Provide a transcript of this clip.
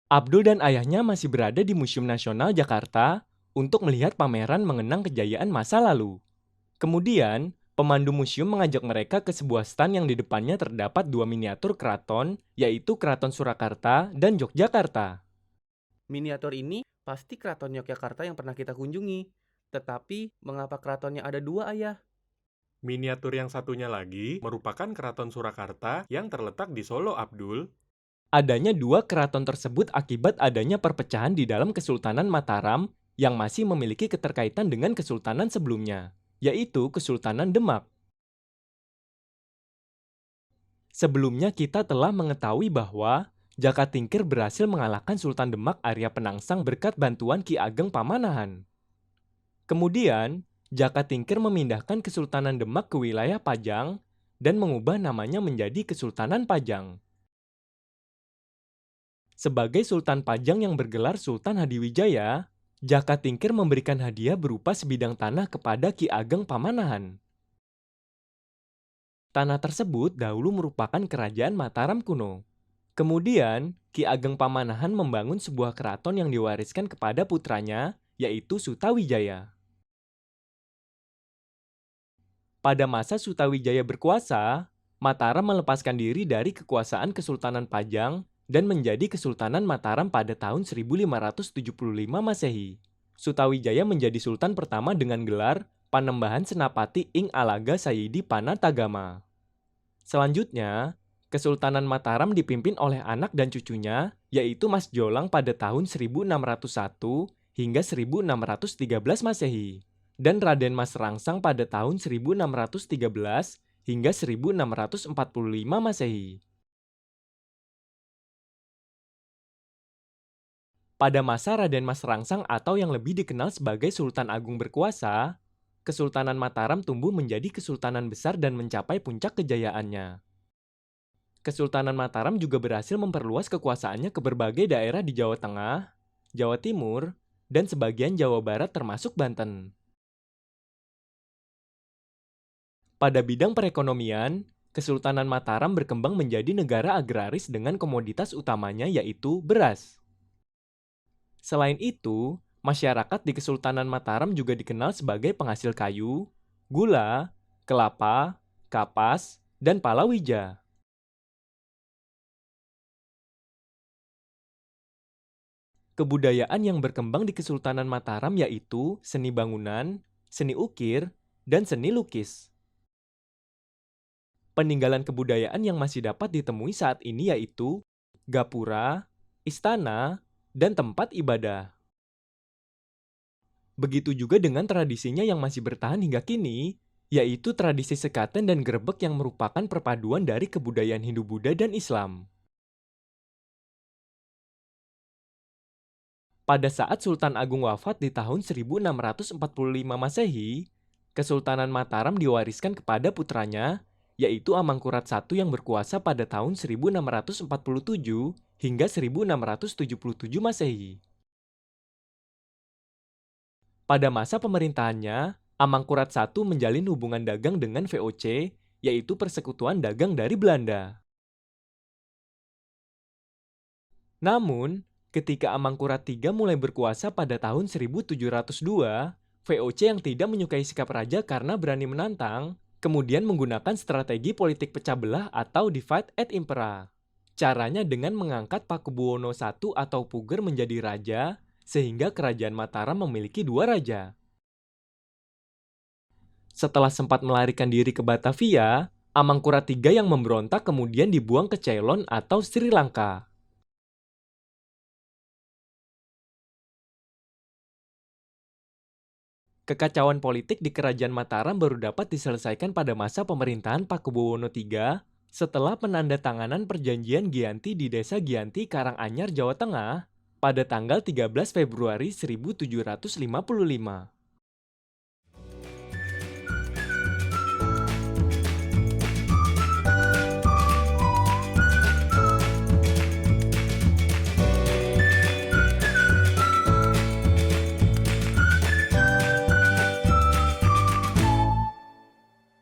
Abdul dan ayahnya masih berada di Museum Nasional Jakarta untuk melihat pameran mengenang kejayaan masa lalu. Kemudian, pemandu museum mengajak mereka ke sebuah stan yang di depannya terdapat dua miniatur keraton, yaitu Keraton Surakarta dan Yogyakarta. Miniatur ini pasti keraton Yogyakarta yang pernah kita kunjungi. Tetapi, mengapa keratonnya ada dua, Ayah? Miniatur yang satunya lagi merupakan Keraton Surakarta yang terletak di Solo, Abdul. Adanya dua keraton tersebut akibat adanya perpecahan di dalam Kesultanan Mataram yang masih memiliki keterkaitan dengan kesultanan sebelumnya, yaitu Kesultanan Demak. Sebelumnya kita telah mengetahui bahwa Jaka Tingkir berhasil mengalahkan Sultan Demak Arya Penangsang berkat bantuan Ki Ageng Pamanahan. Kemudian, Jaka Tingkir memindahkan Kesultanan Demak ke wilayah Pajang dan mengubah namanya menjadi Kesultanan Pajang. Sebagai Sultan Pajang yang bergelar Sultan Hadiwijaya, Jaka Tingkir memberikan hadiah berupa sebidang tanah kepada Ki Ageng Pamanahan. Tanah tersebut dahulu merupakan kerajaan Mataram kuno. Kemudian, Ki Ageng Pamanahan membangun sebuah keraton yang diwariskan kepada putranya, yaitu Sutawijaya. Pada masa Sutawijaya berkuasa, Mataram melepaskan diri dari kekuasaan Kesultanan Pajang dan menjadi Kesultanan Mataram pada tahun 1575 Masehi. Sutawijaya menjadi sultan pertama dengan gelar Panembahan Senapati ing Alaga Sayidi Panatagama. Selanjutnya, Kesultanan Mataram dipimpin oleh anak dan cucunya, yaitu Mas Jolang pada tahun 1601 hingga 1613 Masehi, dan Raden Mas Rangsang pada tahun 1613 hingga 1645 Masehi. Pada masa Raden Mas Rangsang atau yang lebih dikenal sebagai Sultan Agung berkuasa, Kesultanan Mataram tumbuh menjadi kesultanan besar dan mencapai puncak kejayaannya. Kesultanan Mataram juga berhasil memperluas kekuasaannya ke berbagai daerah di Jawa Tengah, Jawa Timur, dan sebagian Jawa Barat termasuk Banten. Pada bidang perekonomian, Kesultanan Mataram berkembang menjadi negara agraris dengan komoditas utamanya yaitu beras. Selain itu, masyarakat di Kesultanan Mataram juga dikenal sebagai penghasil kayu, gula, kelapa, kapas, dan palawija. Kebudayaan yang berkembang di Kesultanan Mataram yaitu seni bangunan, seni ukir, dan seni lukis. Peninggalan kebudayaan yang masih dapat ditemui saat ini yaitu gapura, istana, dan tempat ibadah. Begitu juga dengan tradisinya yang masih bertahan hingga kini, yaitu tradisi sekaten dan grebek yang merupakan perpaduan dari kebudayaan Hindu-Buddha dan Islam. Pada saat Sultan Agung wafat di tahun 1645 Masehi, Kesultanan Mataram diwariskan kepada putranya, yaitu Amangkurat I yang berkuasa pada tahun 1647 hingga 1677 Masehi. Pada masa pemerintahannya, Amangkurat I menjalin hubungan dagang dengan VOC, yaitu Persekutuan Dagang dari Belanda. Namun, ketika Amangkurat III mulai berkuasa pada tahun 1702, VOC yang tidak menyukai sikap raja karena berani menantang, kemudian menggunakan strategi politik pecah belah atau divide et impera. Caranya dengan mengangkat Pakubuwono I atau Puger menjadi raja, sehingga kerajaan Mataram memiliki dua raja. Setelah sempat melarikan diri ke Batavia, Amangkurat III yang memberontak kemudian dibuang ke Ceylon atau Sri Lanka. Kekacauan politik di kerajaan Mataram baru dapat diselesaikan pada masa pemerintahan Pakubuwono III setelah penandatanganan perjanjian Giyanti di desa Giyanti, Karanganyar, Jawa Tengah pada tanggal 13 Februari 1755.